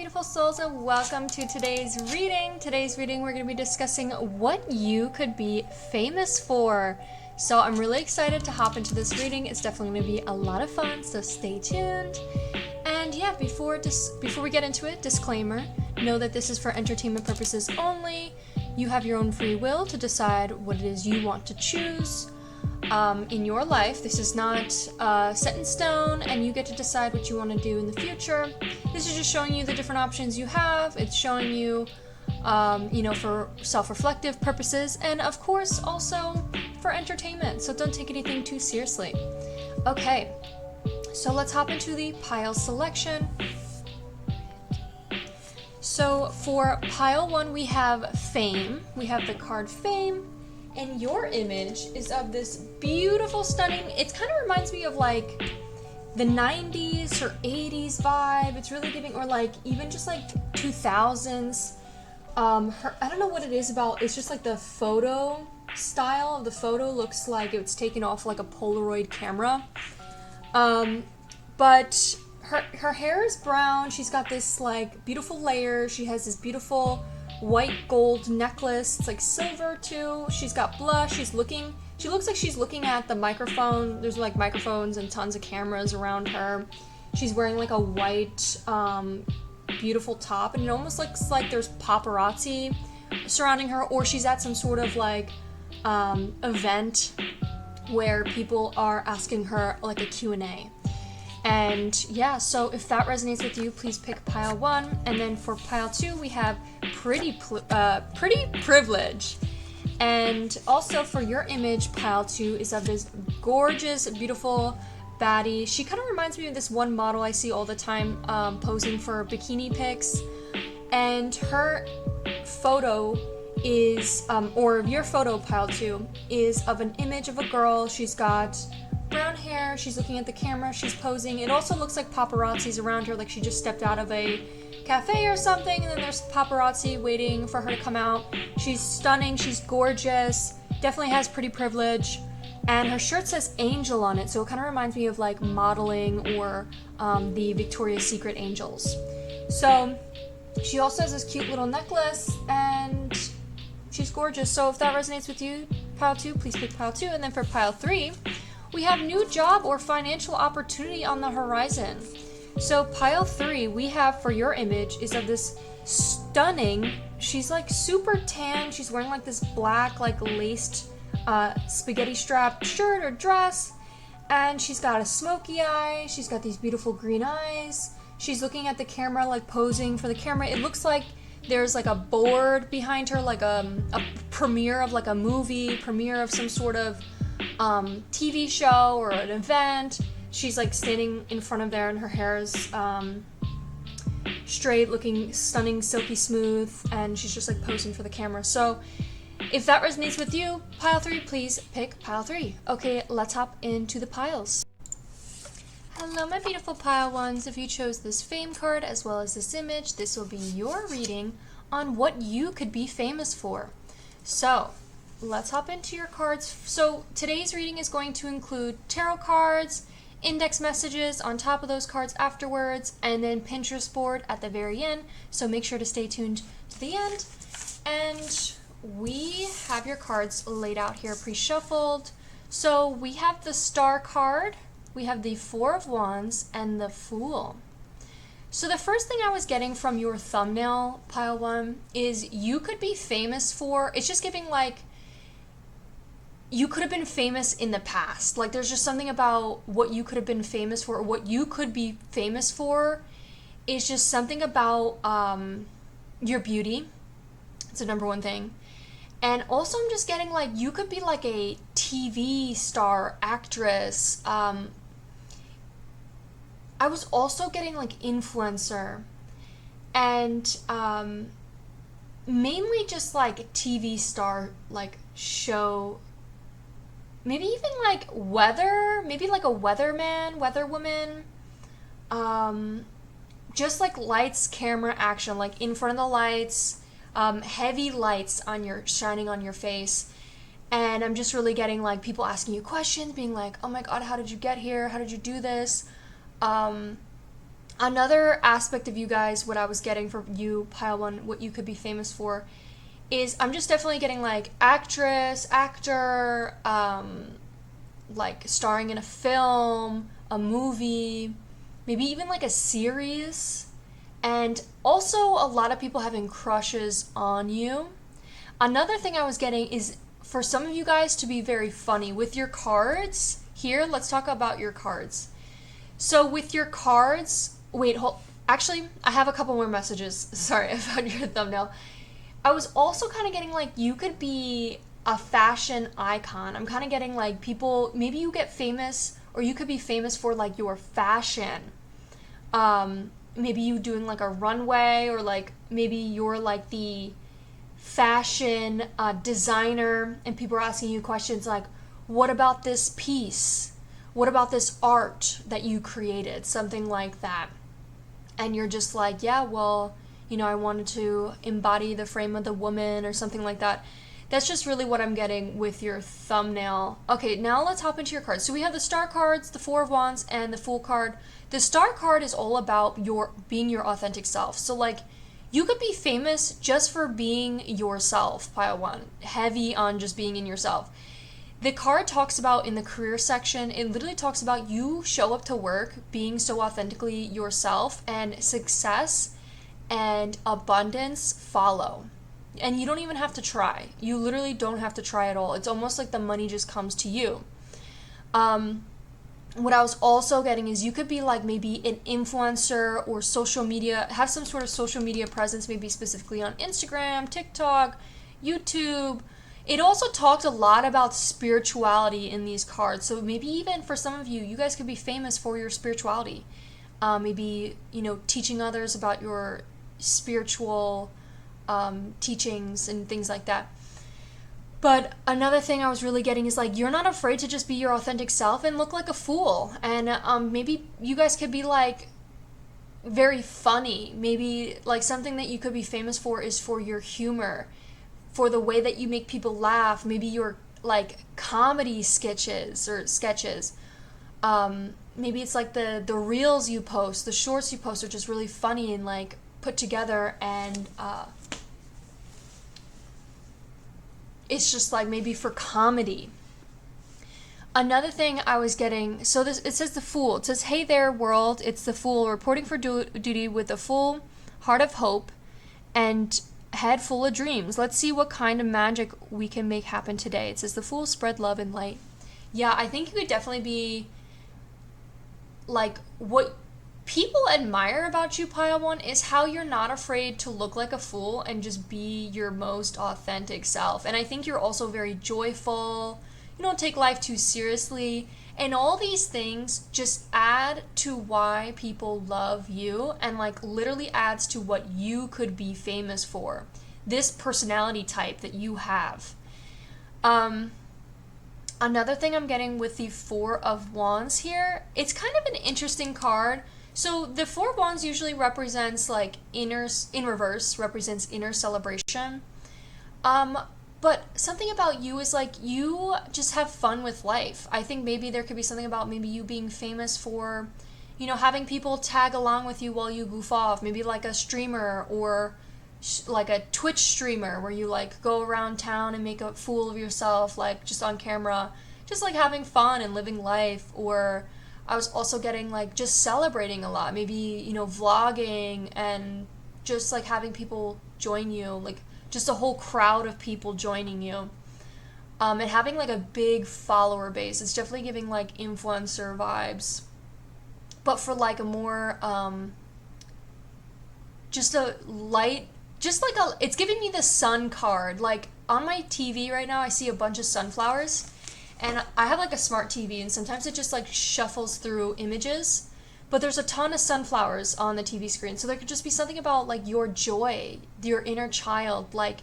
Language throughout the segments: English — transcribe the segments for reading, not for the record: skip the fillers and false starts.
beautiful souls, and welcome to today's reading. Today's reading, we're going to be discussing what you could be famous for. So I'm really excited to hop into this reading. It's definitely going to be a lot of fun, so stay tuned. And yeah, before we get into it, disclaimer, know that this is for entertainment purposes only. You have your own free will to decide what it is you want to choose in your life. This is not set in stone, and you get to decide what you want to do in the future. This is just showing you the different options you have. It's showing you, for self-reflective purposes, and of course also for entertainment, so don't take anything too seriously. Okay, so let's hop into the pile selection. So for pile 1, we have Fame. We have the card Fame, and your image is of this beautiful, stunning, it kind of reminds me of like the 90s or 80s vibe. It's really giving, or like even just like 2000s. I don't know what it is about, it's just like the photo style of the photo looks like it's taken off like a Polaroid camera. But her hair is brown. She's got this like beautiful layer. She has this beautiful white gold necklace. It's like silver too. She's got blush. She looks like she's looking at the microphone. There's like microphones and tons of cameras around her. She's wearing like a white beautiful top, and it almost looks like there's paparazzi surrounding her, or she's at some sort of like event where people are asking her like a Q&A. And yeah, so if that resonates with you, please pick pile 1. And then for pile 2, we have Pretty Privilege. And also for your image, pile 2 is of this gorgeous, beautiful baddie. She kind of reminds me of this one model I see all the time posing for bikini pics. And her photo is, or your photo, pile 2, is of an image of a girl. She's got brown hair, she's looking at the camera, she's posing. It also looks like paparazzi's around her, like she just stepped out of a cafe or something, and then there's paparazzi waiting for her to come out. She's stunning, she's gorgeous, definitely has pretty privilege, and her shirt says Angel on it, so it kind of reminds me of like modeling or the Victoria's Secret angels. So she also has this cute little necklace, and she's gorgeous. So if that resonates with you, pile 2, please pick pile 2. And then for pile 3, we have new job or financial opportunity on the horizon. So pile 3, we have for your image is of this stunning, she's like super tan, she's wearing like this black like laced spaghetti strap shirt or dress, and she's got a smoky eye, she's got these beautiful green eyes, she's looking at the camera like posing for the camera. It looks like there's like a board behind her, like a premiere of like a movie, premiere of some sort of TV show or an event. She's like standing in front of there, and her hair is straight, looking stunning, silky smooth, and she's just like posing for the camera. So if that resonates with you, pile 3, please pick pile 3. Okay, let's hop into the piles. Hello my beautiful pile 1s. If you chose this fame card as well as this image, this will be your reading on what you could be famous for. So let's hop into your cards. So today's reading is going to include tarot cards, index messages on top of those cards afterwards, and then Pinterest board at the very end. So make sure to stay tuned to the end. And we have your cards laid out here pre-shuffled. So we have the Star card, we have the Four of Wands, and the Fool. So the first thing I was getting from your thumbnail, pile 1, is you could be famous for, it's just giving like, you could have been famous in the past. Like there's just something about what you could have been famous for, or what you could be famous for is just something about your beauty. It's the number one thing. And also I'm just getting like, you could be like a TV star, actress. I was also getting like influencer, and mainly just like TV star, like show, maybe even like weather, maybe like a weatherman, weatherwoman, just like lights, camera, action, like in front of the lights, heavy lights on your, shining on your face. And I'm just really getting like people asking you questions, being like, oh my god, how did you get here? How did you do this? Another aspect of you guys, what I was getting for you, pile one, what you could be famous for, is I'm just definitely getting like actress, actor, like starring in a film, a movie, maybe even like a series. And also a lot of people having crushes on you. Another thing I was getting is for some of you guys to be very funny with your cards. Here, let's talk about your cards. So with your cards, actually, I have a couple more messages. Sorry, I found your thumbnail. I was also kind of getting like you could be a fashion icon. I'm kind of getting like people, maybe you get famous, or you could be famous for like your fashion. Maybe you doing like a runway, or like maybe you're like the fashion designer, and people are asking you questions like, what about this piece? What about this art that you created? Something like that. And you're just like, yeah, well, you know, I wanted to embody the frame of the woman or something like that. That's just really what I'm getting with your thumbnail. Okay, now let's hop into your cards. So we have the Star cards, the Four of Wands, and the Fool card. The Star card is all about being your authentic self. So like, you could be famous just for being yourself, pile one. Heavy on just being in yourself. The card talks about, in the career section, it literally talks about you show up to work being so authentically yourself, and success and abundance follow. And you don't even have to try. You literally don't have to try at all. It's almost like the money just comes to you. What I was also getting is you could be like maybe an influencer or social media, have some sort of social media presence, maybe specifically on Instagram, TikTok, YouTube. It also talked a lot about spirituality in these cards. So maybe even for some of you, you guys could be famous for your spirituality. Maybe, you know, teaching others about your spiritual teachings and things like that. But another thing I was really getting is like, you're not afraid to just be your authentic self and look like a fool. And maybe you guys could be like very funny. Maybe like something that you could be famous for is for your humor, for the way that you make people laugh. Maybe your like comedy sketches. Maybe it's like the reels you post, the shorts you post are just really funny and like put together, and it's just like maybe for comedy. Another thing I was getting, so it says the Fool. It says, hey there world, it's the Fool reporting for duty with a full heart of hope and head full of dreams. Let's see what kind of magic we can make happen today. It says the Fool spread love and light. Yeah, I think you could definitely be like, what people admire about you, pile one, is how you're not afraid to look like a fool and just be your most authentic self. And I think you're also very joyful. You don't take life too seriously. And all these things just add to why people love you, and like literally adds to what you could be famous for. This personality type that you have. Another thing I'm getting with the Four of Wands here, it's kind of an interesting card. So the Four of Wands usually represents like in reverse represents inner celebration. But something about you is like you just have fun with life. I think maybe there could be something about maybe you being famous for, you know, having people tag along with you while you goof off. Maybe like a streamer, or like a Twitch streamer where you like go around town and make a fool of yourself, like just on camera, just like having fun and living life. Or I was also getting like just celebrating a lot, maybe, you know, vlogging and just like having people join you, like just a whole crowd of people joining you, and having like a big follower base. It's definitely giving like influencer vibes, but for like a more just a light, just like a, it's giving me the sun card. Like on my TV right now I see a bunch of sunflowers, and I have like a smart TV, and sometimes it just like shuffles through images, but there's a ton of sunflowers on the TV screen. So there could just be something about like your joy, your inner child, like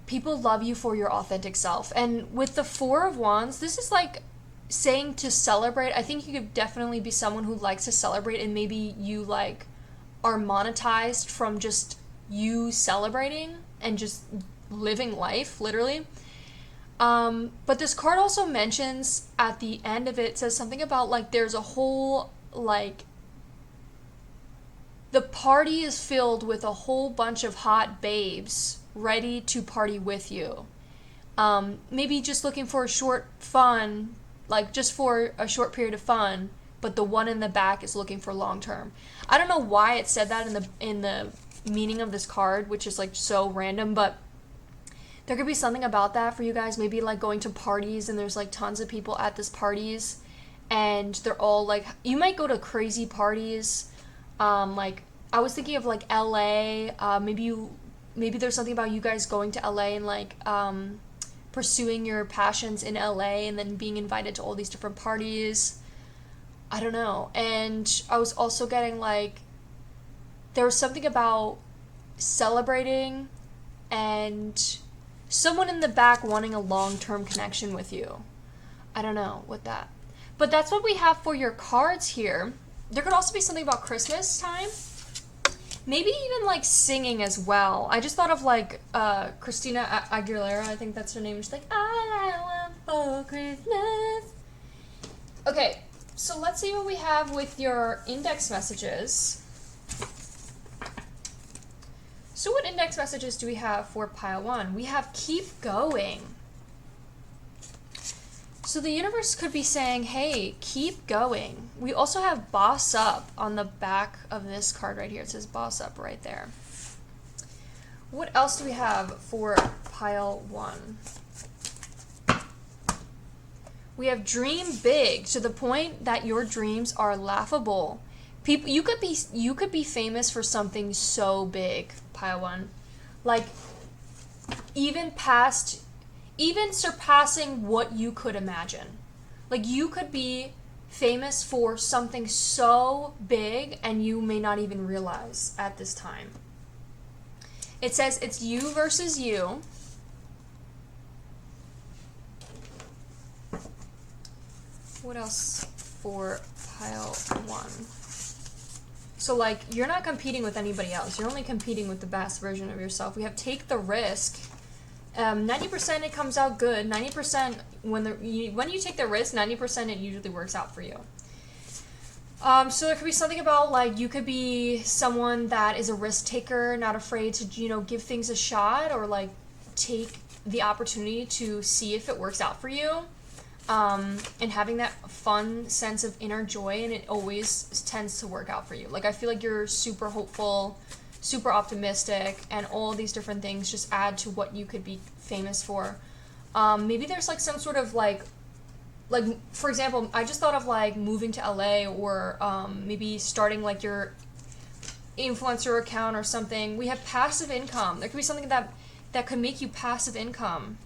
people love you for your authentic self. And with the Four of Wands, this is like saying to celebrate. I think you could definitely be someone who likes to celebrate, and maybe you like are monetized from just you celebrating and just living life, literally. But this card also mentions at the end of it, says something about like there's a whole like the party is filled with a whole bunch of hot babes ready to party with you. Maybe just looking for a short fun, like just for a short period of fun, but the one in the back is looking for long term. I don't know why it said that in the meaning of this card, which is like so random, but there could be something about that for you guys. Maybe like going to parties and there's like tons of people at this parties and they're all like, you might go to crazy parties. Like I was thinking of like LA. Maybe there's something about you guys going to LA and like pursuing your passions in LA and then being invited to all these different parties. I don't know. And I was also getting like, there was something about celebrating and someone in the back wanting a long-term connection with you. I don't know what that. But that's what we have for your cards here. There could also be something about Christmas time. Maybe even like singing as well. I just thought of like Christina Aguilera. I think that's her name. She's like, I want for Christmas. Okay, so let's see what we have with your index messages. So what index messages do we have for pile 1? We have keep going. So the universe could be saying, hey, keep going. We also have boss up on the back of this card right here. It says boss up right there. What else do we have for pile 1? We have dream big to the point that your dreams are laughable. People, you could be famous for something so big, pile 1. Like even surpassing what you could imagine. Like you could be famous for something so big and you may not even realize at this time. It says it's you versus you. What else for pile 1? So like you're not competing with anybody else. You're only competing with the best version of yourself. We have take the risk. 90% it comes out good. 90% when you take the risk, 90% it usually works out for you. So there could be something about like you could be someone that is a risk taker, not afraid to give things a shot or like take the opportunity to see if it works out for you. And having that fun sense of inner joy, and it always tends to work out for you. Like I feel like you're super hopeful, super optimistic, and all these different things just add to what you could be famous for. Maybe there's like some sort of like for example, I just thought of like moving to LA or maybe starting like your influencer account or something. We have passive income. There could be something that could make you passive income.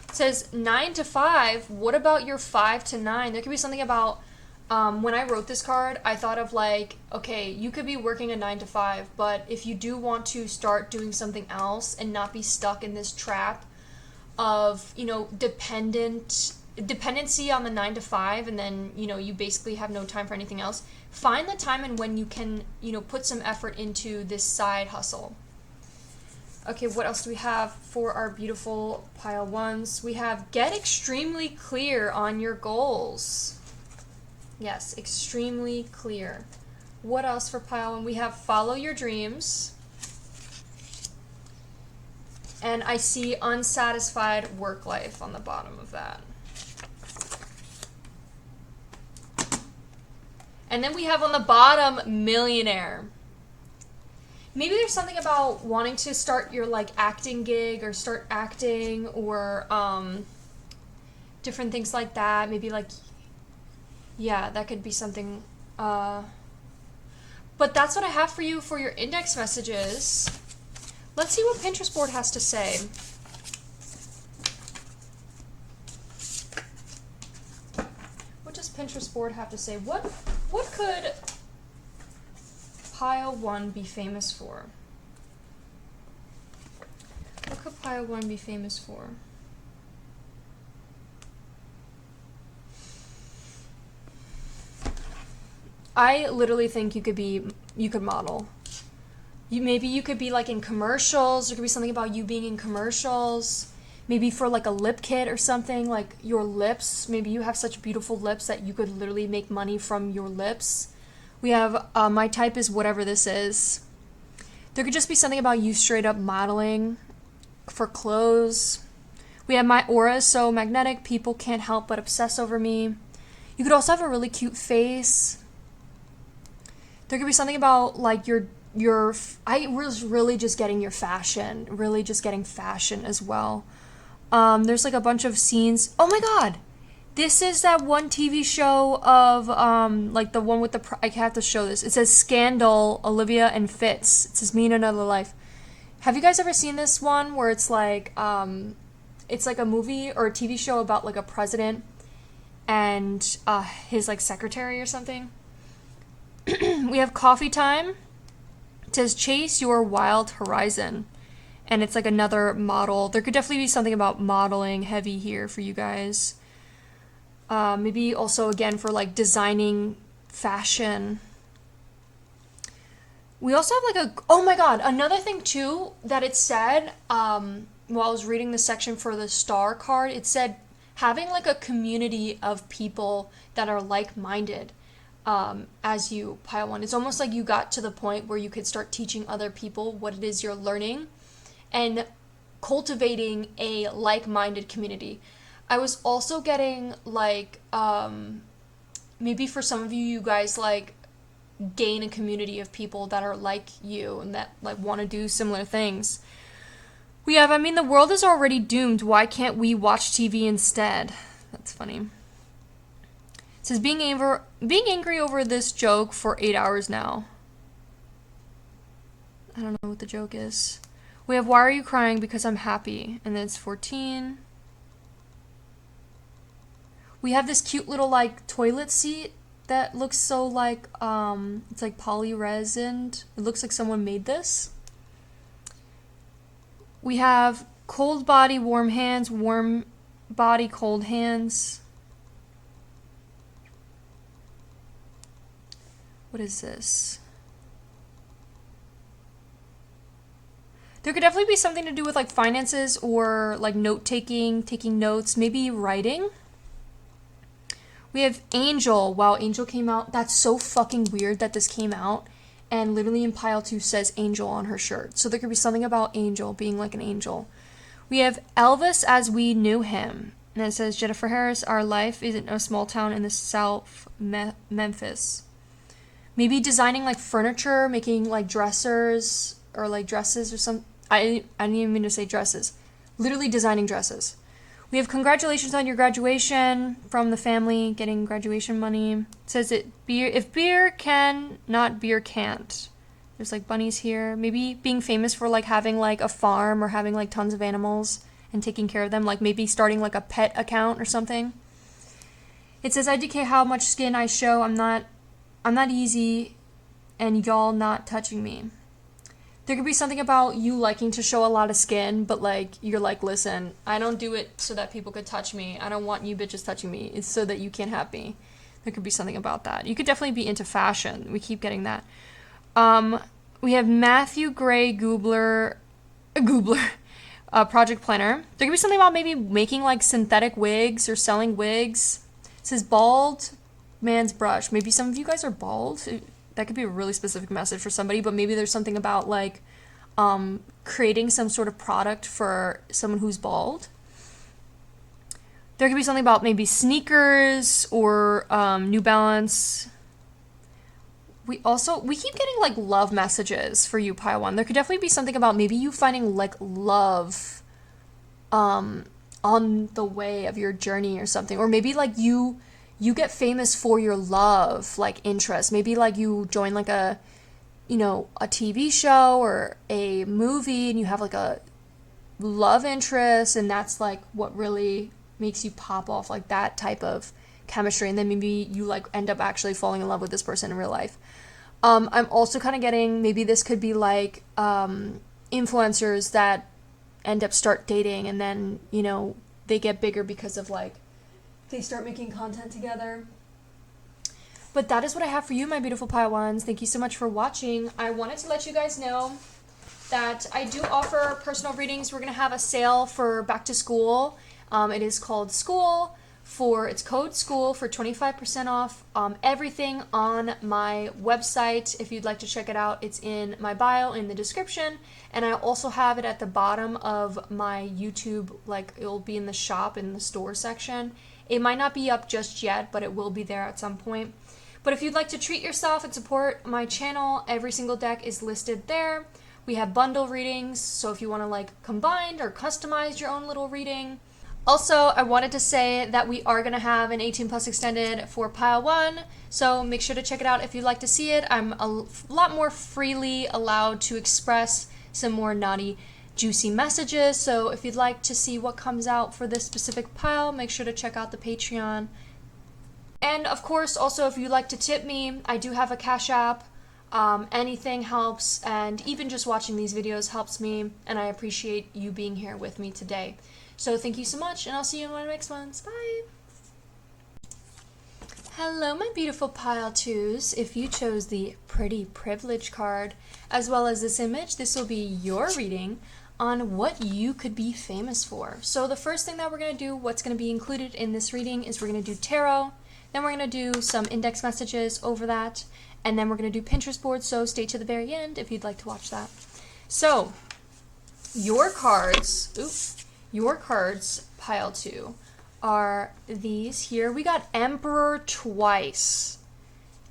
It says 9 to 5. What about your 5 to 9? There could be something about when I wrote this card, I thought of like, okay, you could be working a 9 to 5, but if you do want to start doing something else and not be stuck in this trap of, dependency on the 9 to 5, and then, you basically have no time for anything else, find the time and when you can, put some effort into this side hustle. Okay, what else do we have for our beautiful pile 1s? We have get extremely clear on your goals. Yes, extremely clear. What else for pile 1? We have follow your dreams. And I see unsatisfied work life on the bottom of that. And then we have on the bottom millionaire. Maybe there's something about wanting to start your like acting gig or start acting or different things like that. Maybe like, yeah, that could be something. But that's what I have for you for your index messages. Let's see what Pinterest board has to say. What does Pinterest board have to say? What could pile 1 be famous for? What could pile 1 be famous for? I literally think you could model. Maybe you could be like in commercials. There could be something about you being in commercials. maybe for like a lip kit or something, like your lips. Maybe you have such beautiful lips that you could literally make money from your lips. We have my type is whatever this is. There could just be something about you straight up modeling for clothes. We have my aura is so magnetic, people can't help but obsess over me. You could also have a really cute face. There could be something about like I was really just getting your fashion, really just getting fashion as well. There's like a bunch of scenes. Oh my god, this is that one TV show of like the one with the I have to show this. It says Scandal, Olivia and Fitz. It says Me in Another Life. Have you guys ever seen this one where it's like a movie or a TV show about like a president and his like secretary or something? We have Coffee Time. It says chase your wild horizon. And it's like another model. There could definitely be something about modeling heavy here for you guys. Maybe also again for like designing fashion. We also have like oh my god, another thing too that it said while I was reading the section for the star card, it said having like a community of people that are like-minded. As you pile one, it's almost like you got to the point where you could start teaching other people what it is you're learning and cultivating a like-minded community. I was also getting like maybe for some of you guys like gain a community of people that are like you and that like want to do similar things. We have, I mean, the world is already doomed, why can't we watch TV instead? That's funny. It says being angry over this joke for 8 hours now. I don't know what the joke is. We have why are you crying? Because I'm happy. And then it's 14. We have this cute little like toilet seat that looks so like it's like polyresined. It looks like someone made this. We have cold body, warm hands, warm body, cold hands. What is this? There could definitely be something to do with like finances or like note-taking, taking notes, maybe writing. We have Angel. Wow, Angel came out. That's so fucking weird that this came out. And literally in pile 2 says Angel on her shirt. So there could be something about Angel being like an angel. We have Elvis as we knew him. And it says Jennifer Harris, our life is in a small town in the South Memphis. Maybe designing like furniture, making like dressers or like dresses or some. I didn't even mean to say dresses. Literally designing dresses. We have congratulations on your graduation from the family, getting graduation money. It says if beer can, not beer can't. There's like bunnies here. Maybe being famous for like having like a farm or having like tons of animals and taking care of them. Like maybe starting like a pet account or something. It says I decay how much skin I show. I'm not easy and y'all not touching me. There could be something about you liking to show a lot of skin, but like you're like, listen, I don't do it so that people could touch me. I don't want you bitches touching me. It's so that you can't have me. There could be something about that. You could definitely be into fashion. We keep getting that. We have Matthew Gray Goobler, project planner. There could be something about maybe making like synthetic wigs or selling wigs. It says bald man's brush. Maybe some of you guys are bald. That could be a really specific message for somebody, but maybe there's something about like creating some sort of product for someone who's bald. There could be something about maybe sneakers or New Balance. We keep getting like love messages for you, Pile 1. There could definitely be something about maybe you finding like love on the way of your journey or something, or maybe like you get famous for your love, like, interest. Maybe, like, you join, like, a TV show or a movie and you have, like, a love interest, and that's, like, what really makes you pop off, like, that type of chemistry. And then maybe you, like, end up actually falling in love with this person in real life. I'm also kind of getting, maybe this could be, like, influencers that end up start dating and then, they get bigger because of, like, they start making content together. But that is what I have for you, my beautiful Pile 1s. Thank you so much for watching. I wanted to let you guys know that I do offer personal readings. We're going to have a sale for back to school. It is called it's code SCHOOL for 25% off everything on my website. If you'd like to check it out, it's in my bio in the description, and I also have it at the bottom of my YouTube, like it'll be in the shop in the store section. It might not be up just yet, but it will be there at some point. But if you'd like to treat yourself and support my channel, every single deck is listed there. We have bundle readings, so if you want to like combine or customize your own little reading. Also, I wanted to say that we are going to have an 18 plus extended for pile 1, so make sure to check it out if you'd like to see it. I'm a lot more freely allowed to express some more naughty, juicy messages, so if you'd like to see what comes out for this specific pile, make sure to check out the Patreon. And of course, also if you'd like to tip me, I do have a Cash App. Anything helps, and even just watching these videos helps me, and I appreciate you being here with me today. So thank you so much, and I'll see you in one of the next ones. Bye! Hello, my beautiful pile 2s. If you chose the Pretty Privilege card, as well as this image, this will be your reading on what you could be famous for. So the first thing that we're going to do, what's going to be included in this reading, is we're going to do tarot, then we're going to do some index messages over that, and then we're going to do Pinterest boards, so stay to the very end if you'd like to watch that. So, your cards, pile 2, are these here. We got Emperor twice.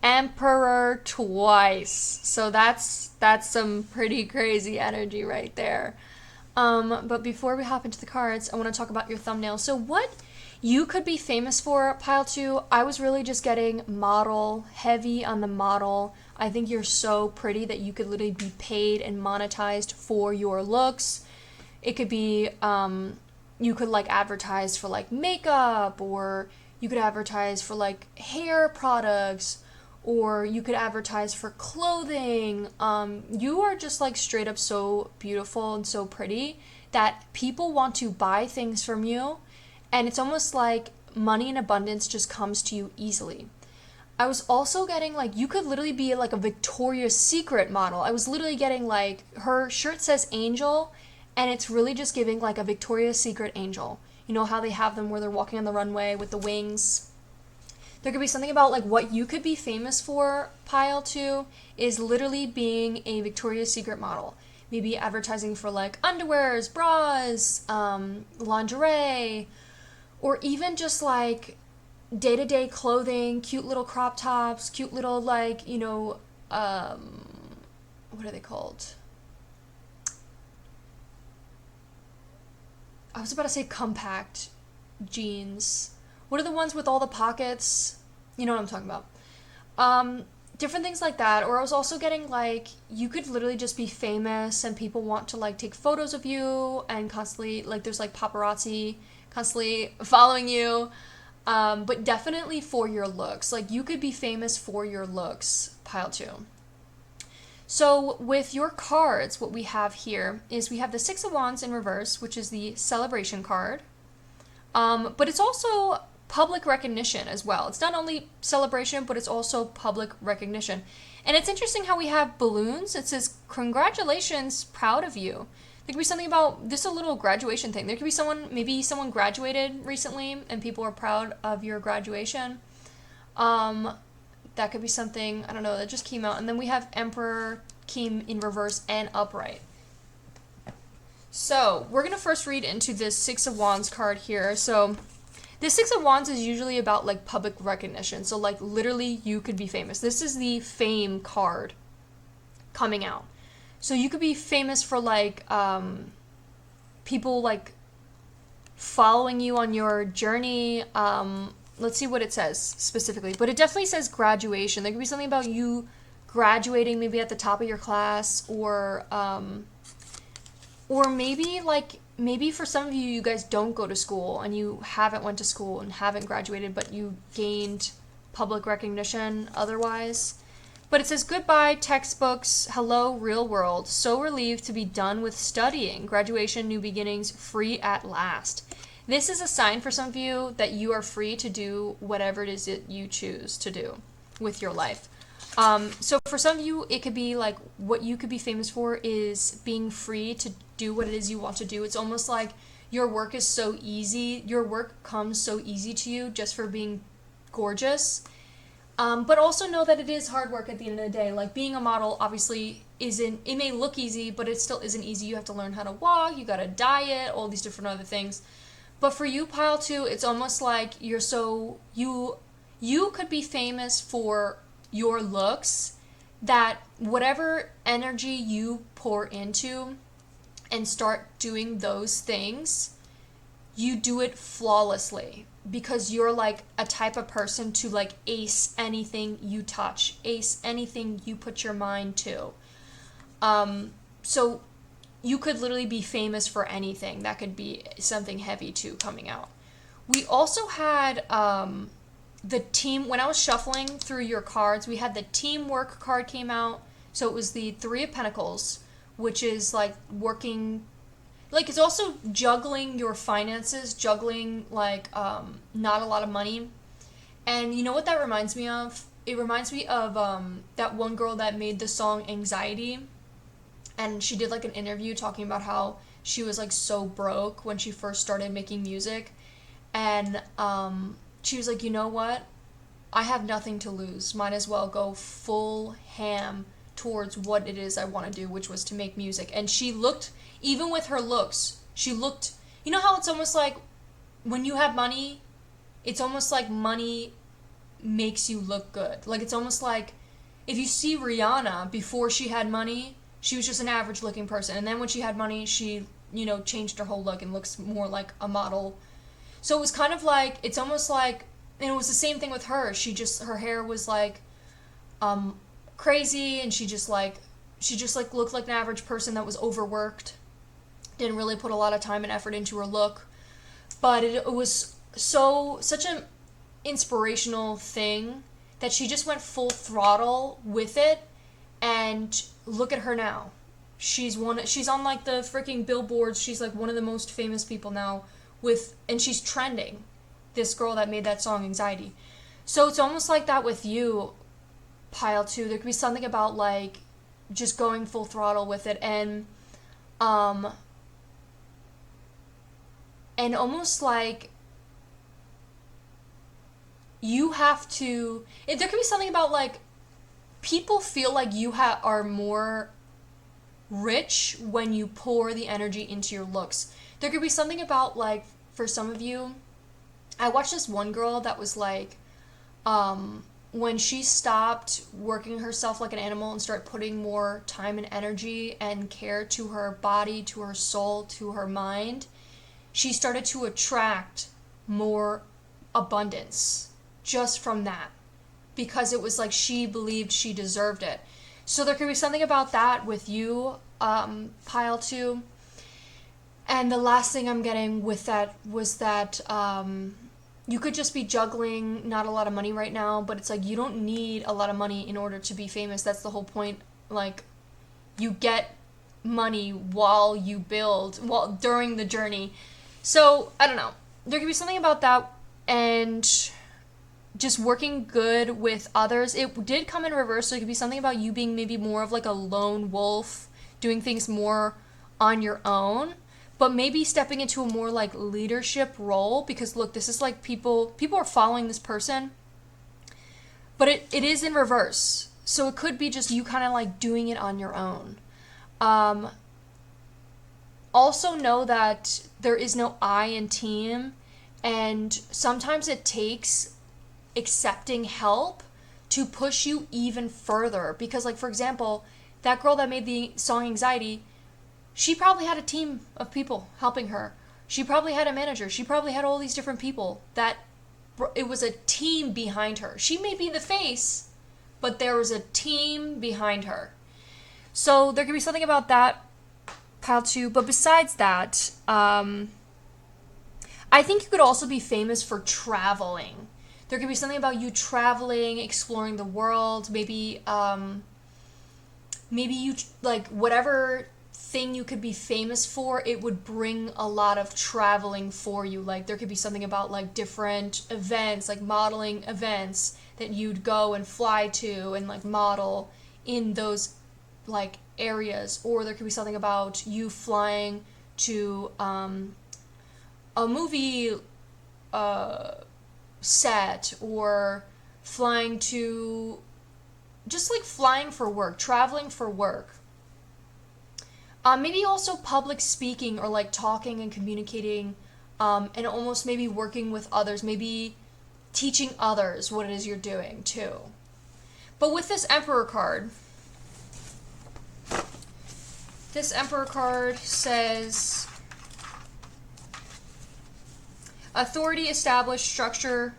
Emperor twice. So that's some pretty crazy energy right there. But before we hop into the cards, I want to talk about your thumbnail. So what you could be famous for, pile 2, I was really just getting model, heavy on the model. I think you're so pretty that you could literally be paid and monetized for your looks. It could be, you could like advertise for like makeup, or you could advertise for like hair products, or you could advertise for clothing. You are just like straight up so beautiful and so pretty that people want to buy things from you, and it's almost like money in abundance just comes to you easily. I was also getting like, you could literally be like a Victoria's Secret model. I was literally getting like, her shirt says angel, and it's really just giving like a Victoria's Secret angel. You know how they have them where they're walking on the runway with the wings? There could be something about like what you could be famous for, pile 2, is literally being a Victoria's Secret model. Maybe advertising for like underwears, bras, lingerie, or even just like day-to-day clothing, cute little crop tops, cute little like, you know, what are they called? I was about to say compact jeans. What are the ones with all the pockets? You know what I'm talking about. Different things like that. Or I was also getting like, you could literally just be famous and people want to like take photos of you, and constantly like there's like paparazzi constantly following you. But definitely for your looks. Like you could be famous for your looks, pile 2. So with your cards, what we have here is we have the 6 of Wands in reverse, which is the celebration card. But it's also public recognition as well. It's not only celebration, but it's also public recognition. And it's interesting how we have balloons. It says, congratulations, proud of you. There could be something about this, a little graduation thing. There could be someone, maybe someone graduated recently and people are proud of your graduation. That could be something, I don't know, that just came out. And then we have Emperor came in reverse and upright. So we're going to first read into this 6 of Wands card here. So this 6 of Wands is usually about like public recognition. So like literally you could be famous. This is the fame card coming out. So you could be famous for like people like following you on your journey. Let's see what it says specifically. But it definitely says graduation. There could be something about you graduating maybe at the top of your class, or maybe for some of you, you guys don't go to school and you haven't went to school and haven't graduated, but you gained public recognition otherwise. But it says, goodbye textbooks, hello real world, so relieved to be done with studying, graduation, new beginnings, free at last. This is a sign for some of you that you are free to do whatever it is that you choose to do with your life. So for some of you, it could be like what you could be famous for is being free to do what it is you want to do. It's almost like your work is so easy. Your work comes so easy to you just for being gorgeous. But also know that it is hard work at the end of the day. Like being a model obviously it may look easy, but it still isn't easy. You have to learn how to walk, you gotta diet, all these different other things. But for you, Pile 2, it's almost like you could be famous for your looks, that whatever energy you pour into and start doing those things, you do it flawlessly because you're like a type of person to like ace anything you touch, ace anything you put your mind to. So you could literally be famous for anything. That could be something heavy too coming out. We also had the team, when I was shuffling through your cards, we had the teamwork card came out. So it was the Three of Pentacles, which is like working, like it's also juggling your finances, juggling like not a lot of money. And you know what that reminds me of? It reminds me of that one girl that made the song Anxiety. And she did like an interview talking about how she was like so broke when she first started making music. And she was like, you know what? I have nothing to lose. Might as well go full ham towards what it is I want to do, which was to make music. And she looked, even with her looks, she looked, you know how it's almost like when you have money, it's almost like money makes you look good. Like it's almost like if you see Rihanna before she had money, she was just an average looking person. And then when she had money, she, you know, changed her whole look and looks more like a model. So it was kind of like, it's almost like, and it was the same thing with her. Her hair was like crazy, and she just like looked like an average person that was overworked. Didn't really put a lot of time and effort into her look. But it was such an inspirational thing that she just went full throttle with it. And look at her now. She's on like the freaking billboards. She's like one of the most famous people now and she's trending. This girl that made that song Anxiety. So it's almost like that with you, Pile 2. There could be something about like just going full throttle with it and almost like you have to, there could be something about like people feel like you are more rich when you pour the energy into your looks. There could be something about like, for some of you, I watched this one girl that was like, when she stopped working herself like an animal and started putting more time and energy and care to her body, to her soul, to her mind, she started to attract more abundance just from that. Because it was like she believed she deserved it. So there could be something about that with you, Pile 2. And the last thing I'm getting with that was that you could just be juggling not a lot of money right now, but it's like you don't need a lot of money in order to be famous. That's the whole point. Like, you get money while you build, during the journey. So, I don't know. There could be something about that, and just working good with others. It did come in reverse, so it could be something about you being maybe more of like a lone wolf, doing things more on your own, but maybe stepping into a more like leadership role, because look, this is like people are following this person, but it is in reverse. So it could be just you kind of like doing it on your own. Also know that there is no I in team, and sometimes it takes accepting help to push you even further. Because like, for example, that girl that made the song Anxiety, she probably had a team of people helping her. She probably had a manager. She probably had all these different people that it was a team behind her. She may be the face, but there was a team behind her. So there could be something about that, Pile 2. But besides that, I think you could also be famous for traveling. There could be something about you traveling, exploring the world. Maybe you like whatever thing you could be famous for, it would bring a lot of traveling for you. Like there could be something about like different events, like modeling events that you'd go and fly to and like model in those like areas. Or there could be something about you flying to a movie set, or flying to just like flying for work, traveling for work. Maybe also public speaking, or like talking and communicating, and almost maybe working with others, maybe teaching others what it is you're doing too. But with this Emperor card says authority, established structure.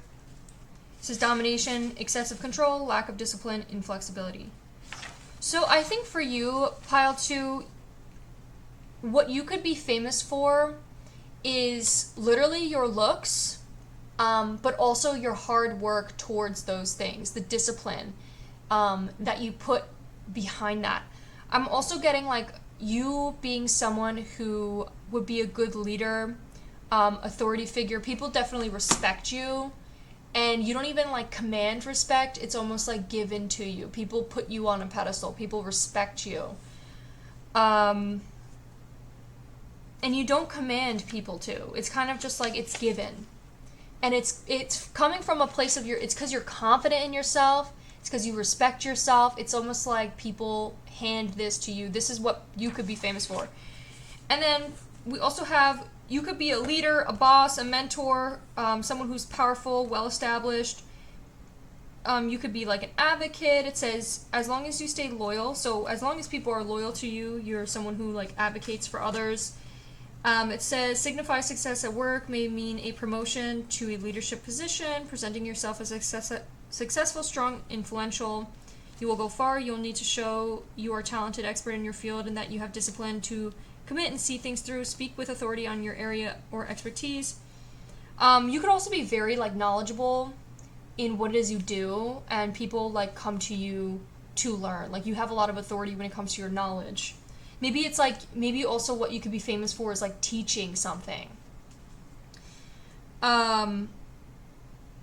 It says domination, excessive control, lack of discipline, inflexibility. So I think for you, pile 2, what you could be famous for is literally your looks, but also your hard work towards those things, the discipline that you put behind that. I'm also getting like you being someone who would be a good leader, authority figure. People definitely respect you, and you don't even like command respect. It's almost like given to you. People put you on a pedestal. People respect you. And you don't command people to. It's kind of just like it's given. And it's coming from a place of it's because you're confident in yourself. It's because you respect yourself. It's almost like people hand this to you. This is what you could be famous for. And then we also have, you could be a leader, a boss, a mentor, someone who's powerful, well-established. You could be like an advocate. It says, as long as you stay loyal. So as long as people are loyal to you, you're someone who like advocates for others. It says, signify success at work, may mean a promotion to a leadership position, presenting yourself as successful, strong, influential. You will go far. You'll need to show you are a talented expert in your field and that you have discipline to commit and see things through. Speak with authority on your area or expertise. You could also be very like knowledgeable in what it is you do, and people like come to you to learn. Like you have a lot of authority when it comes to your knowledge. Maybe it's like, maybe also what you could be famous for is like teaching something.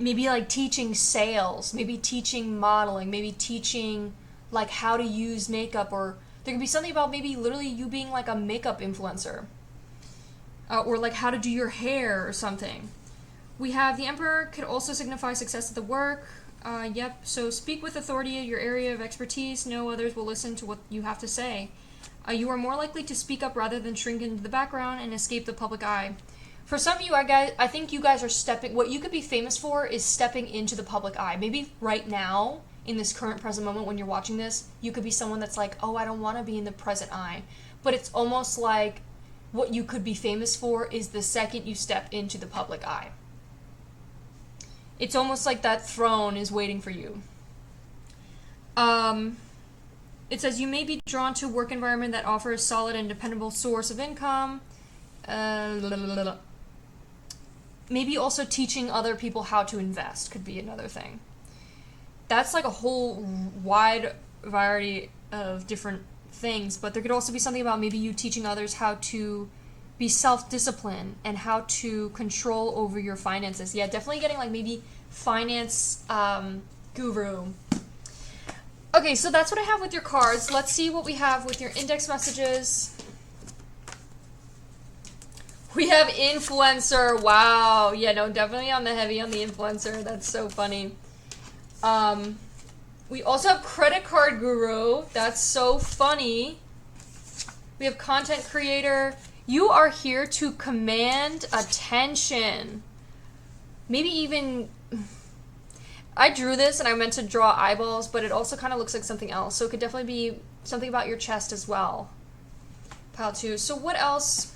Maybe like teaching sales, maybe teaching modeling, maybe teaching like how to use makeup, or there could be something about maybe literally you being like a makeup influencer, or like how to do your hair or something. We have the Emperor could also signify success at the work. Yep, so speak with authority in your area of expertise. No others will listen to what you have to say. You are more likely to speak up rather than shrink into the background and escape the public eye. For some of you, I think you guys are what you could be famous for is stepping into the public eye. Maybe right now, in this current present moment when you're watching this, you could be someone that's like, oh, I don't want to be in the present eye. But it's almost like what you could be famous for is the second you step into the public eye. It's almost like that throne is waiting for you. It says you may be drawn to a work environment that offers solid and dependable source of income. Maybe also teaching other people how to invest could be another thing. That's like a whole wide variety of different things, but there could also be something about maybe you teaching others how to be self-disciplined and how to control over your finances. Yeah, definitely getting like maybe finance guru. Okay, so that's what I have with your cards. Let's see what we have with your index messages. We have influencer. Wow. Yeah, no, definitely on the heavy on the influencer. That's so funny. We also have credit card guru. That's so funny. We have content creator. You are here to command attention. Maybe even... I drew this and I meant to draw eyeballs, but it also kind of looks like something else. So it could definitely be something about your chest as well. Pile 2. So what else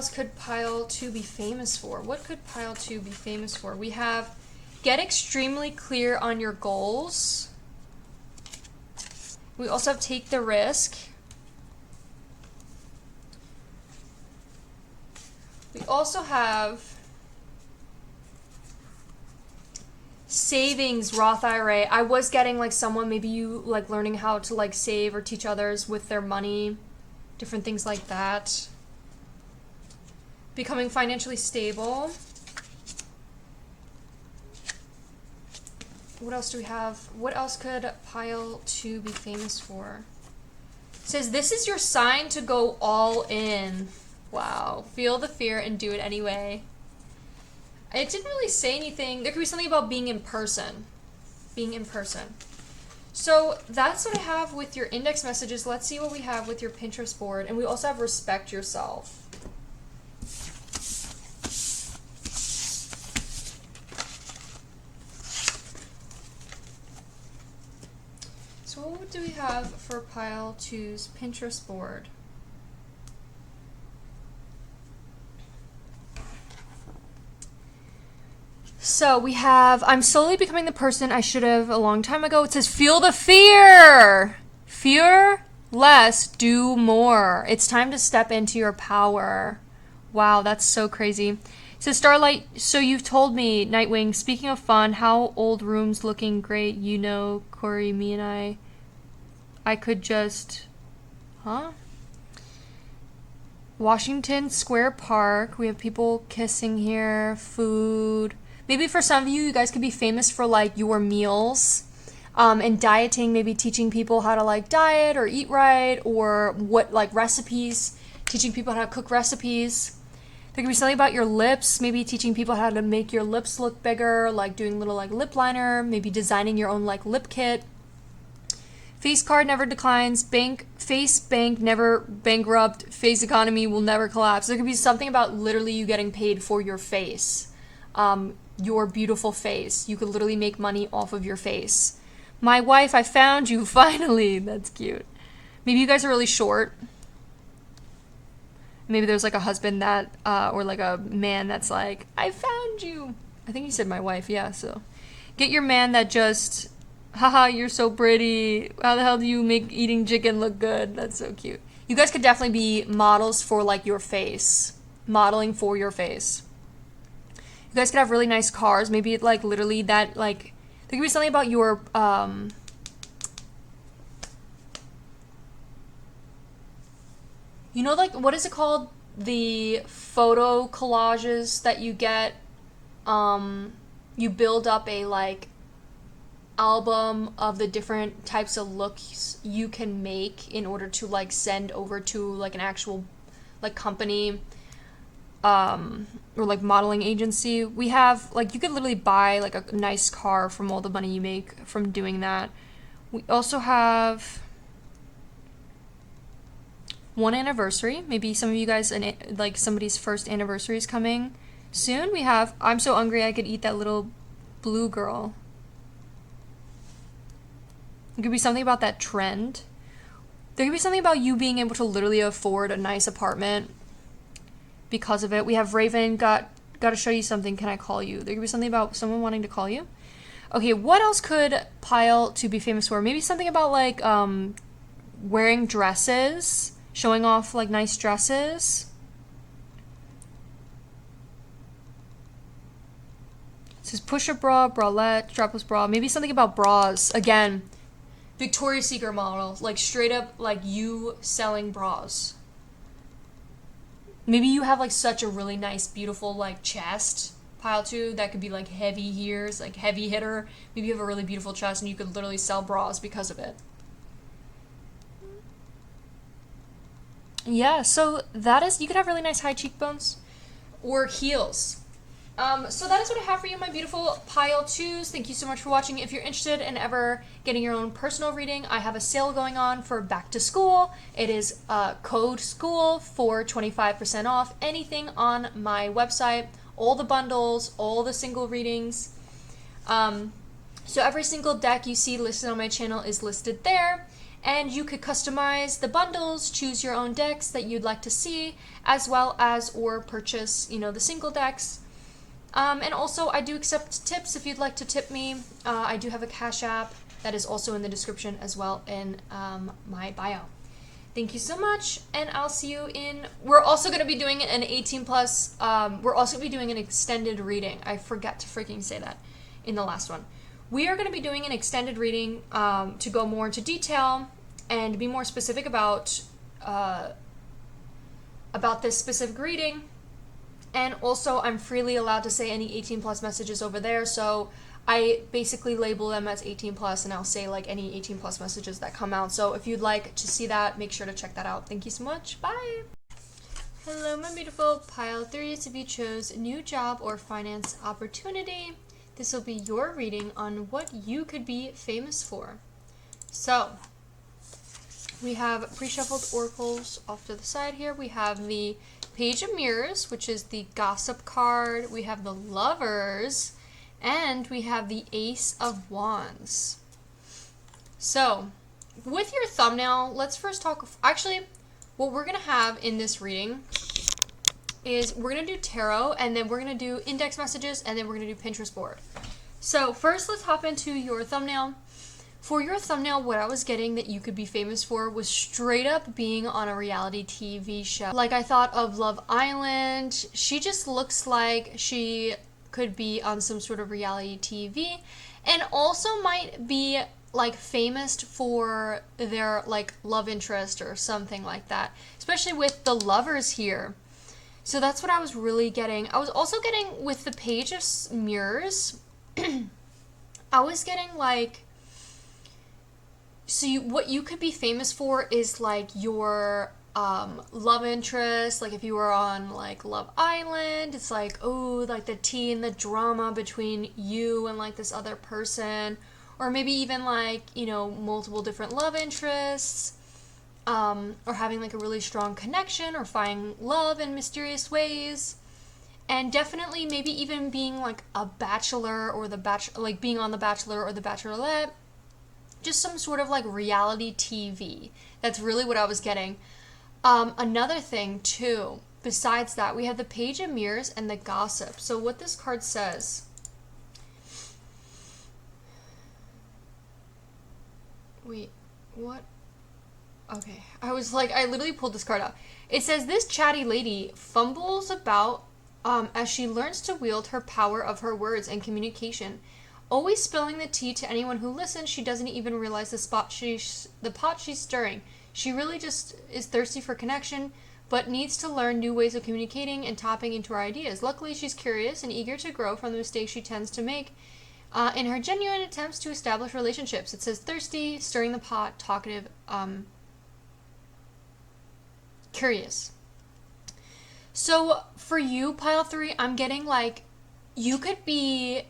could pile 2 be famous for? What could pile 2 be famous for? We have get extremely clear on your goals. We also have take the risk. We also have Savings, Roth IRA. I was getting like someone, maybe you like learning how to like save or teach others with their money, different things like that. Becoming financially stable. What else do we have? What else could pile 2 be famous for? It says, this is your sign to go all in. Wow. Feel the fear and do it anyway. It didn't really say anything. There could be something about being in person. Being in person. So that's what I have with your index messages. Let's see what we have with your Pinterest board. And we also have respect yourself. So what do we have for pile 2's Pinterest board? So we have, I'm slowly becoming the person I should have a long time ago. It says, feel the fear. Fear less, do more. It's time to step into your power. Wow, that's so crazy. It says, Starlight, so you've told me, Nightwing, speaking of fun, how old room's looking great. You know, Corey, me and I could just, Washington Square Park. We have people kissing here, food. Maybe for some of you, you guys could be famous for like your meals and dieting, maybe teaching people how to like diet or eat right, or what like recipes, teaching people how to cook recipes. There could be something about your lips, maybe teaching people how to make your lips look bigger, like doing little like lip liner, maybe designing your own like lip kit. Face card never declines, face bank never bankrupt, face economy will never collapse. There could be something about literally you getting paid for your face. Your beautiful face. You could literally make money off of your face. My wife, I found you, finally. That's cute. Maybe you guys are really short. Maybe there's like a husband that, or like a man that's like, I found you. I think you said my wife, yeah, so. Get your man that just, haha, you're so pretty. How the hell do you make eating chicken look good? That's so cute. You guys could definitely be models for like your face. Modeling for your face. You guys could have really nice cars. Maybe it like literally that like there could be something about your you know, like what is it called? The photo collages that you get. You build up a like album of the different types of looks you can make in order to like send over to like an actual like company. Or like modeling agency. We have like you could literally buy like a nice car from all the money you make from doing that. We also have 1 anniversary. Maybe some of you guys like somebody's first anniversary is coming soon. We have I'm so hungry I could eat that little blue girl. It could be something about that trend. There could be something about you being able to literally afford a nice apartment because of it. We have Raven, got to show you something. Can I call you? There could be something about someone wanting to call you. Okay, what else could pile to be famous for? Maybe something about like wearing dresses, showing off like nice dresses. It says push-up bra, bralette, strapless bra. Maybe something about bras. Again, Victoria's Secret model, like straight up like you selling bras. Maybe you have like such a really nice, beautiful like chest, pile 2, that could be like heavy here's, like heavy hitter. Maybe you have a really beautiful chest and you could literally sell bras because of it. Yeah, so that is, you could have really nice high cheekbones or heels. So that is what I have for you, my beautiful pile 2s. Thank you so much for watching. If you're interested in ever getting your own personal reading, I have a sale going on for back to school. It is code SCHOOL for 25% off anything on my website, all the bundles, all the single readings. So every single deck you see listed on my channel is listed there. And you could customize the bundles, choose your own decks that you'd like to see, as well as or purchase, you know, the single decks. And also, I do accept tips if you'd like to tip me. I do have a Cash App that is also in the description as well in my bio. Thank you so much, and I'll see you in... We're also going to be doing an 18+... we're also going to be doing an extended reading. I forgot to freaking say that. in the last one. We are going to be doing an extended reading to go more into detail and be more specific about this specific reading. And also, I'm freely allowed to say any 18 plus messages over there, so I basically label them as 18 plus, and I'll say like any 18 plus messages that come out. So if you'd like to see that, make sure to check that out. Thank you so much. Bye. Hello, my beautiful pile 3s. If you chose new job or finance opportunity, this will be your reading on what you could be famous for. So we have pre-shuffled oracles off to the side here. We have the Page of Mirrors, which is the gossip card. We have the Lovers, and we have the Ace of Wands. So with your thumbnail, let's first talk. Actually, what we're going to have in this reading is we're going to do tarot, and then we're going to do index messages, and then we're going to do Pinterest board. So first, let's hop into your thumbnail. For your thumbnail, what I was getting that you could be famous for was straight up being on a reality TV show. Like, I thought of Love Island. She just looks like she could be on some sort of reality TV, and also might be like famous for their like love interest or something like that, especially with the Lovers here. So that's what I was really getting. I was also getting with the Page of Mirrors. I was getting like, so what you could be famous for is like your love interest. Like if you were on like Love Island, it's like, oh, like the tea and the drama between you and like this other person, or maybe even like, you know, multiple different love interests, or having like a really strong connection, or finding love in mysterious ways. And definitely maybe even being like a bachelor, or like being on The Bachelor or The Bachelorette. Just some sort of like reality TV. That's really what I was getting. Another thing too, besides that, we have the Page of Mirrors and the Gossip. So what this card says, wait, what? Okay, I literally pulled this card out. It says, this chatty lady fumbles about as she learns to wield her power of her words and communication. Always spilling the tea to anyone who listens, she doesn't even realize the pot she's stirring. She really just is thirsty for connection, but needs to learn new ways of communicating and tapping into her ideas. Luckily, she's curious and eager to grow from the mistakes she tends to make in her genuine attempts to establish relationships. It says thirsty, stirring the pot, talkative, curious. So for you, pile 3, I'm getting like, you could be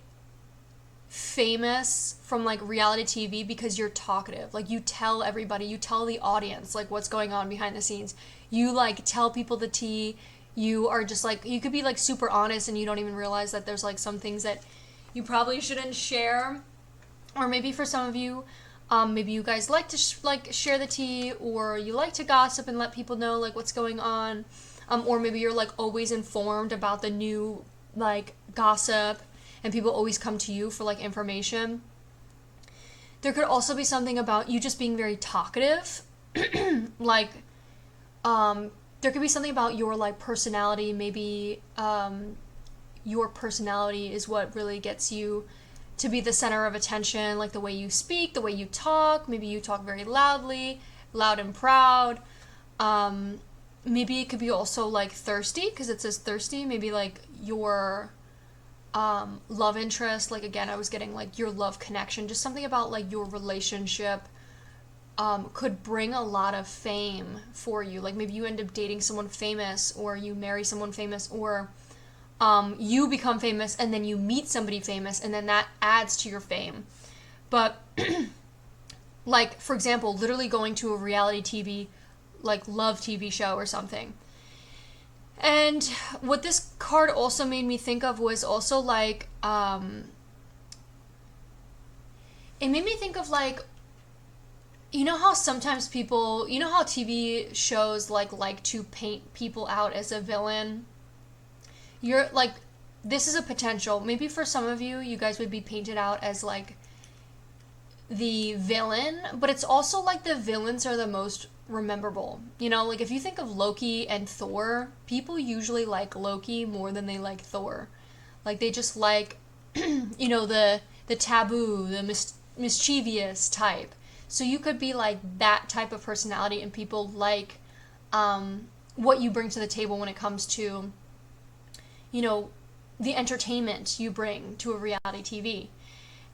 famous from like reality TV because you're talkative. Like you tell everybody, you tell the audience like what's going on behind the scenes. You like tell people the tea. You are just like, you could be like super honest and you don't even realize that there's like some things that you probably shouldn't share. Or maybe for some of you, maybe you guys like to share the tea, or you like to gossip and let people know like what's going on. Or maybe you're like always informed about the new like gossip, and people always come to you for like information. There could also be something about you just being very talkative. Like, there could be something about your like personality. Maybe your personality is what really gets you to be the center of attention, like the way you speak, the way you talk. Maybe you talk very loudly, loud and proud. Maybe it could be also like thirsty, because it says thirsty. Maybe like your love interest, like again I was getting like your love connection, just something about like your relationship could bring a lot of fame for you. Like maybe you end up dating someone famous, or you marry someone famous, or you become famous and then you meet somebody famous, and then that adds to your fame. But like for example, literally going to a reality TV, like love TV show or something. And what this card also made me think of was also like, it made me think of like, you know how sometimes people, you know how TV shows like to paint people out as a villain? You're like, this is a potential. Maybe for some of you, you guys would be painted out as like the villain, but it's also like the villains are the most rememberable. You know, like if you think of Loki and Thor, people usually like Loki more than they like Thor. Like they just like you know, the taboo, the mischievous type. So you could be like that type of personality, and people like what you bring to the table when it comes to, you know, the entertainment you bring to a reality TV.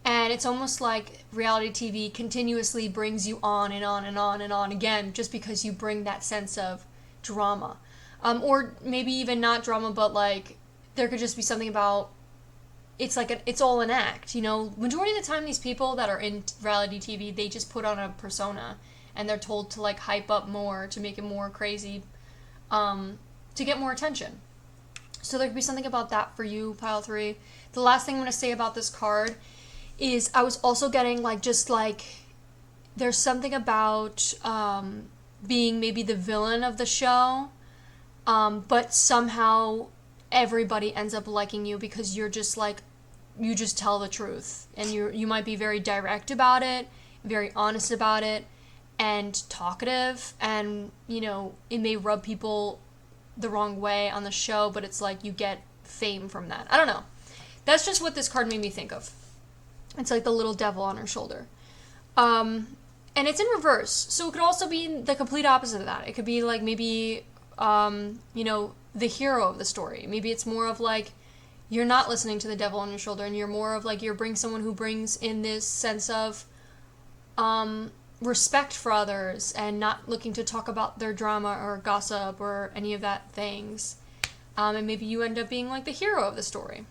And it's almost like reality TV continuously brings you on and on and on and on again, just because you bring that sense of drama. Or maybe even not drama, but like there could just be something about, it's like it's all an act, you know. Majority of the time, these people that are in reality TV, they just put on a persona, and they're told to like hype up more, to make it more crazy, to get more attention. So there could be something about that for you, pile 3. The last thing I'm going to say about this card is I was also getting like, just like, there's something about being maybe the villain of the show, but somehow everybody ends up liking you because you're just like, you just tell the truth, and you might be very direct about it, very honest about it, and talkative, and you know, it may rub people the wrong way on the show, but it's like you get fame from that. I don't know. That's just what this card made me think of. It's like the little devil on her shoulder. And it's in reverse, so it could also be the complete opposite of that. It could be like maybe, you know, the hero of the story. Maybe it's more of like, you're not listening to the devil on your shoulder, and you're more of like, you're bring someone who brings in this sense of respect for others, and not looking to talk about their drama or gossip or any of that things. And maybe you end up being like the hero of the story.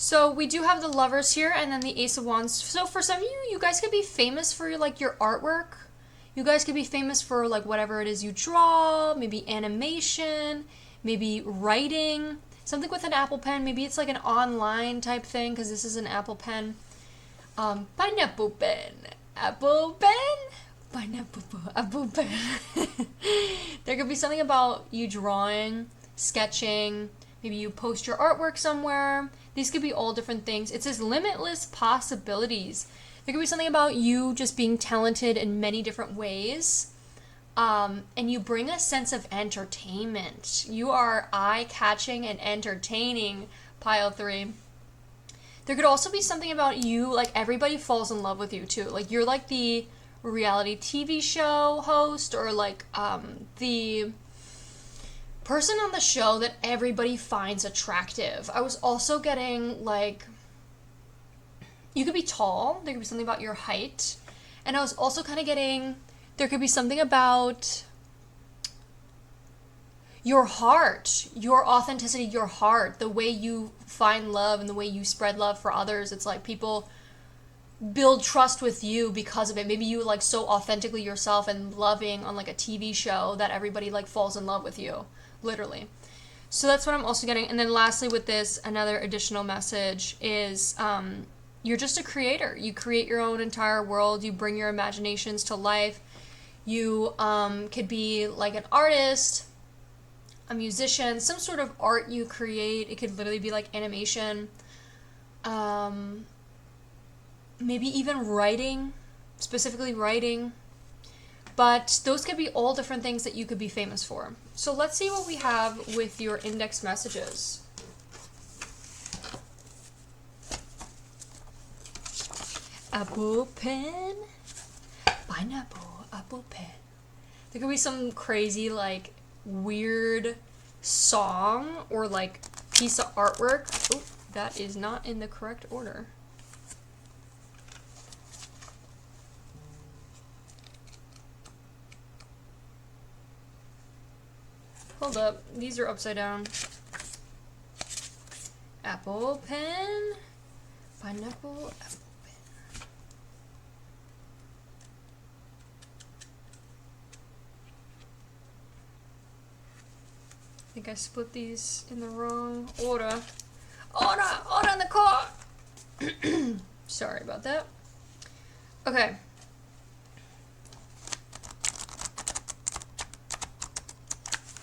So we do have the Lovers here, and then the Ace of Wands. So for some of you, you guys could be famous for like your artwork. You guys could be famous for like whatever it is you draw, maybe animation, maybe writing, something with an Apple Pen. Maybe it's like an online type thing, because this is an Apple Pen. Pineapple pen, Apple pen, pineapple, Apple pen. There could be something about you drawing, sketching, maybe you post your artwork somewhere. These could be all different things. It says limitless possibilities. There could be something about you just being talented in many different ways. And you bring a sense of entertainment. You are eye-catching and entertaining, pile 3. There could also be something about you, like everybody falls in love with you too. Like you're like the reality TV show host, or like the person on the show that everybody finds attractive. I was also getting like, you could be tall. There could be something about your height. And I was also kind of getting, there could be something about your heart, your authenticity, your heart, the way you find love and the way you spread love for others. It's like people build trust with you because of it. Maybe you like so authentically yourself and loving on like a TV show that everybody like falls in love with you, literally. So that's what I'm also getting. And then lastly with this, another additional message is you're just a creator. You create your own entire world. You bring your imaginations to life. You could be like an artist, a musician, some sort of art you create. It could literally be like animation. Maybe even writing, specifically writing. But those could be all different things that you could be famous for. So let's see what we have with your index messages. Apple pen, pineapple, apple pen. There could be some crazy, like, weird song or, like, piece of artwork. Oh, that is not in the correct order. Hold up, these are upside down. Apple pen, pineapple, apple pen. I think I split these in the wrong order. Order in the car! Sorry about that. Okay.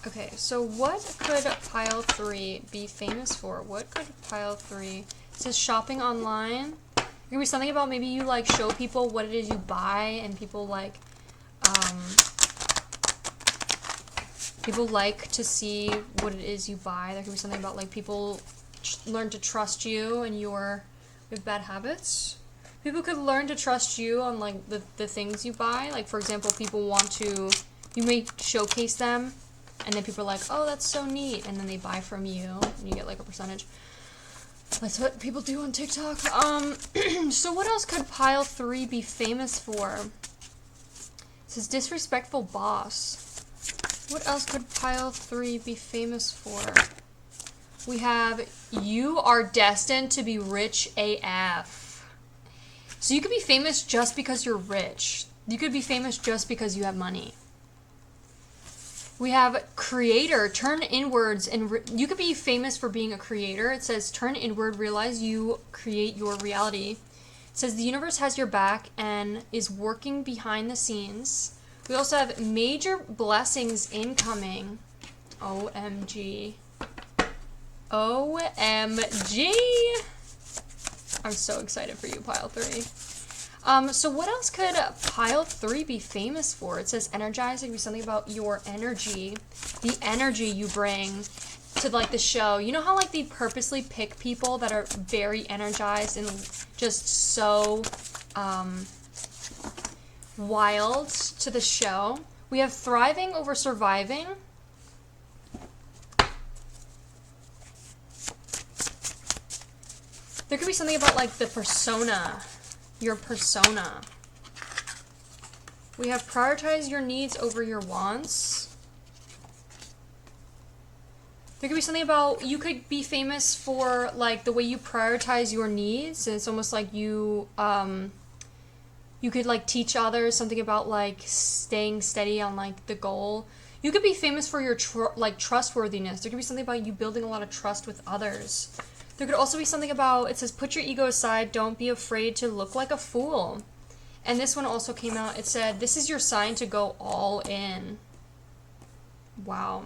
Okay, so what could pile 3 be famous for? What could pile 3... It says shopping online. There could be something about maybe you, like, show people what it is you buy, and people, like, people like to see what it is you buy. There could be something about, like, people learn to trust you and your with bad habits. People could learn to trust you on like the things you buy. Like for example, people want to, you may showcase them and then people are like, oh, that's so neat, and then they buy from you and you get like a percentage. That's what people do on TikTok. So what else could pile 3 be famous for? It says disrespectful boss. What else could pile 3 be famous for? We have, you are destined to be rich AF. So you could be famous just because you're rich. You could be famous just because you have money. We have creator, turn inwards, and you could be famous for being a creator. It says turn inward, realize you create your reality. It says the universe has your back and is working behind the scenes. We also have major blessings incoming. OMG. OMG. I'm so excited for you, pile 3. So what else could pile 3 be famous for? It says energizing, be something about your energy, the energy you bring to like the show. You know how like they purposely pick people that are very energized and just so wild to the show? We have thriving over surviving. There could be something about like the persona. Your persona. We have prioritize your needs over your wants. There could be something about, you could be famous for like the way you prioritize your needs, and it's almost like you you could like teach others something about like staying steady on like the goal. You could be famous for your like trustworthiness. There could be something about you building a lot of trust with others. There could also be something about, it says, put your ego aside, don't be afraid to look like a fool. And this one also came out, it said, this is your sign to go all in. Wow.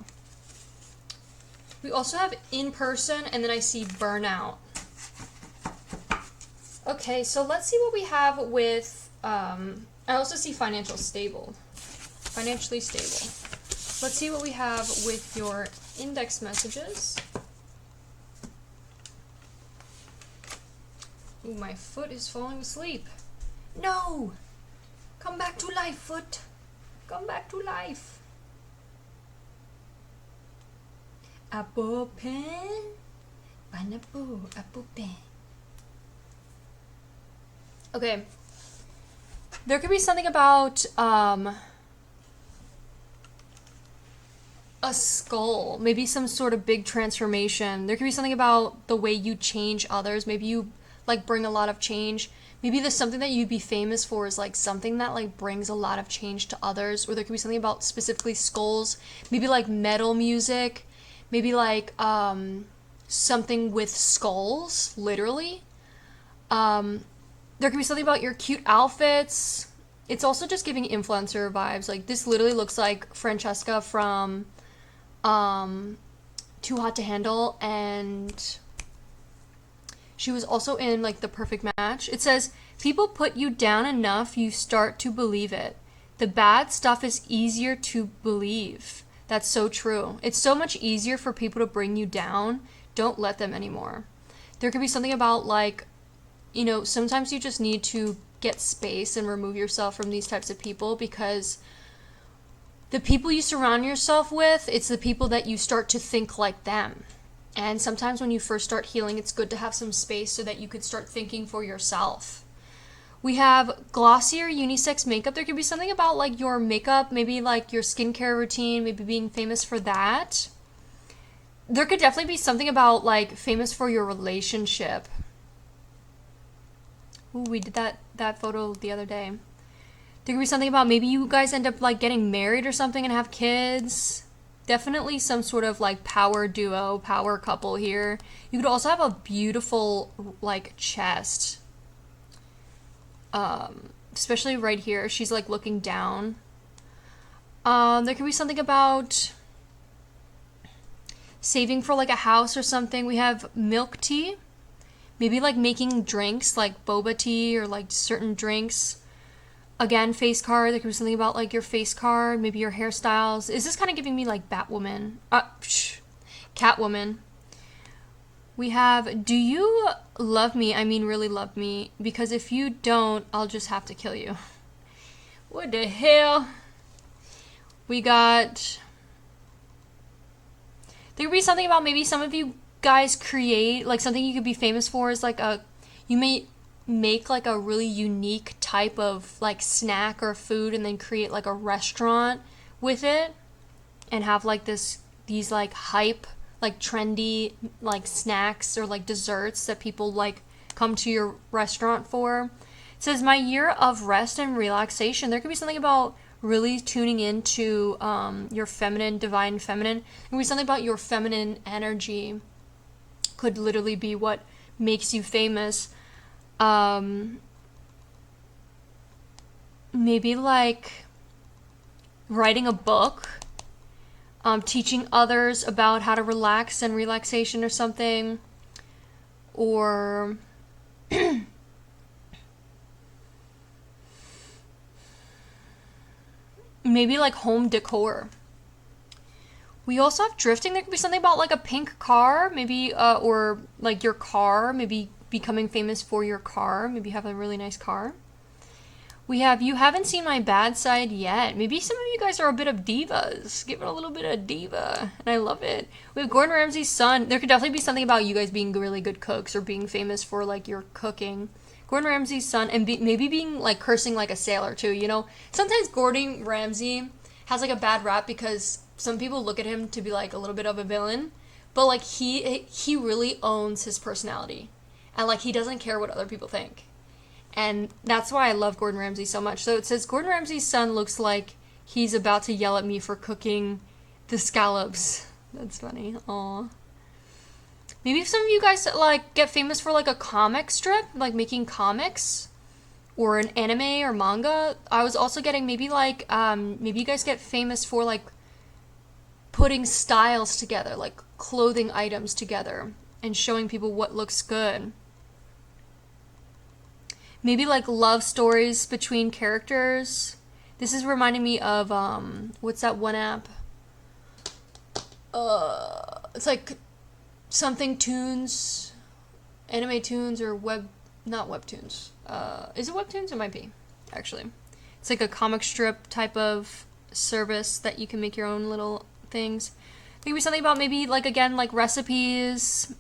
We also have in person, and then I see burnout. Okay, so let's see what we have with, I also see financially stable. Let's see what we have with your index messages. Ooh, my foot is falling asleep. No! Come back to life, foot. Come back to life. Apple pen. Pineapple, apple pen. Okay. There could be something about, a skull. Maybe some sort of big transformation. There could be something about the way you change others. Maybe you like bring a lot of change. Maybe there's something that you'd be famous for is like something that like brings a lot of change to others. Or there could be something about specifically skulls. Maybe like metal music. Maybe like something with skulls, literally. There could be something about your cute outfits. It's also just giving influencer vibes. Like this literally looks like Francesca from Too Hot to Handle, and she was also in like The Perfect Match. It says, people put you down enough, you start to believe it. The bad stuff is easier to believe. That's so true. It's so much easier for people to bring you down. Don't let them anymore. There could be something about like, you know, sometimes you just need to get space and remove yourself from these types of people, because the people you surround yourself with, it's the people that you start to think like them. And sometimes when you first start healing, it's good to have some space so that you could start thinking for yourself. We have glossier unisex makeup. There could be something about like your makeup, maybe like your skincare routine, maybe being famous for that. There could definitely be something about like famous for your relationship. Ooh, we did that photo the other day. There could be something about maybe you guys end up like getting married or something and have kids. Definitely some sort of like power duo, power couple here. You could also have a beautiful like chest. Especially right here. She's like looking down. There could be something about saving for like a house or something. We have milk tea. Maybe like making drinks like boba tea or like certain drinks. Again, face card. There could be something about like your face card, maybe your hairstyles. Is this kind of giving me like Batwoman? Catwoman. We have, do you love me? I mean, really love me. Because if you don't, I'll just have to kill you. What the hell? We got, there could be something about maybe some of you guys create, like something you could be famous for is like you may make like a really unique type of like snack or food and then create like a restaurant with it and have like these like hype, like trendy like snacks or like desserts that people like come to your restaurant for. It says, my year of rest and relaxation. There could be something about really tuning into your feminine, divine feminine. There could be something about your feminine energy. Could literally be what makes you famous. Maybe like writing a book, teaching others about how to relax and relaxation or something, or maybe like home decor. We also have drifting. There could be something about like a pink car, maybe, or like your car, maybe becoming famous for your car. Maybe you have a really nice car. We have, you haven't seen my bad side yet. Maybe some of you guys are a bit of divas. Give it a little bit of diva, and I love it. We have Gordon Ramsay's son. There could definitely be something about you guys being really good cooks or being famous for like your cooking. Gordon Ramsay's son, and maybe being like cursing like a sailor too, you know? Sometimes Gordon Ramsay has like a bad rap because some people look at him to be like a little bit of a villain, but like he really owns his personality, and like he doesn't care what other people think. And that's why I love Gordon Ramsay so much. So it says, Gordon Ramsay's son looks like he's about to yell at me for cooking the scallops. That's funny. Aw. Maybe if some of you guys like get famous for like a comic strip, like making comics, or an anime or manga. I was also getting maybe like, maybe you guys get famous for like putting styles together, like clothing items together and showing people what looks good. Maybe like love stories between characters. This is reminding me of, what's that one app? It's like something tunes, anime tunes, or not webtoons. Is it webtoons? It might be, actually. It's like a comic strip type of service that you can make your own little things. There could be something about maybe like, again, like recipes.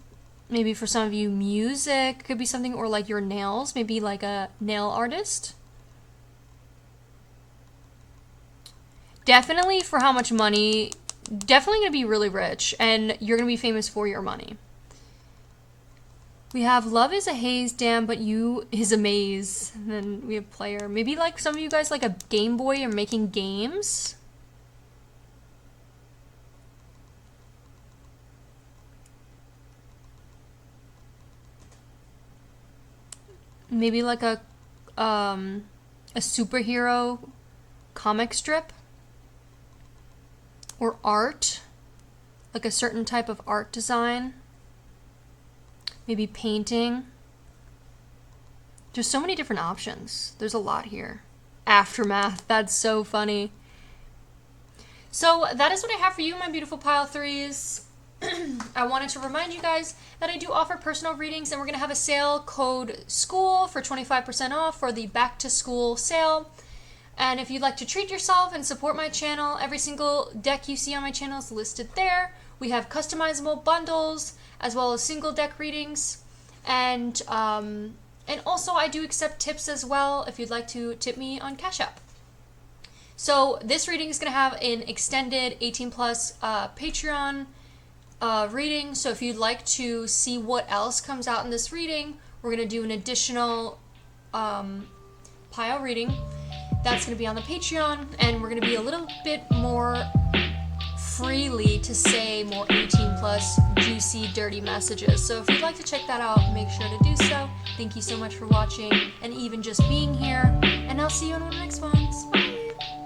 Maybe for some of you, music could be something, or like your nails, maybe like a nail artist. Definitely for how much money, definitely gonna be really rich, and you're gonna be famous for your money. We have love is a haze, damn, but you is a maze. And then we have player. Maybe like some of you guys like a Game Boy or making games. Maybe like a superhero comic strip, or art, like a certain type of art design, maybe painting. There's so many different options. There's a lot here. Aftermath, that's so funny. So that is what I have for you, my beautiful pile threes. I wanted to remind you guys that I do offer personal readings, and we're going to have a sale code SCHOOL for 25% off for the back to school sale. And if you'd like to treat yourself and support my channel, every single deck you see on my channel is listed there. We have customizable bundles as well as single deck readings, and also I do accept tips as well if you'd like to tip me on Cashapp. So this reading is going to have an extended 18 plus Patreon reading. So if you'd like to see what else comes out in this reading, we're going to do an additional pile reading. That's going to be on the Patreon, and we're going to be a little bit more freely to say more 18 plus juicy, dirty messages. So if you'd like to check that out, make sure to do so. Thank you so much for watching and even just being here, and I'll see you on one of the next ones. Bye!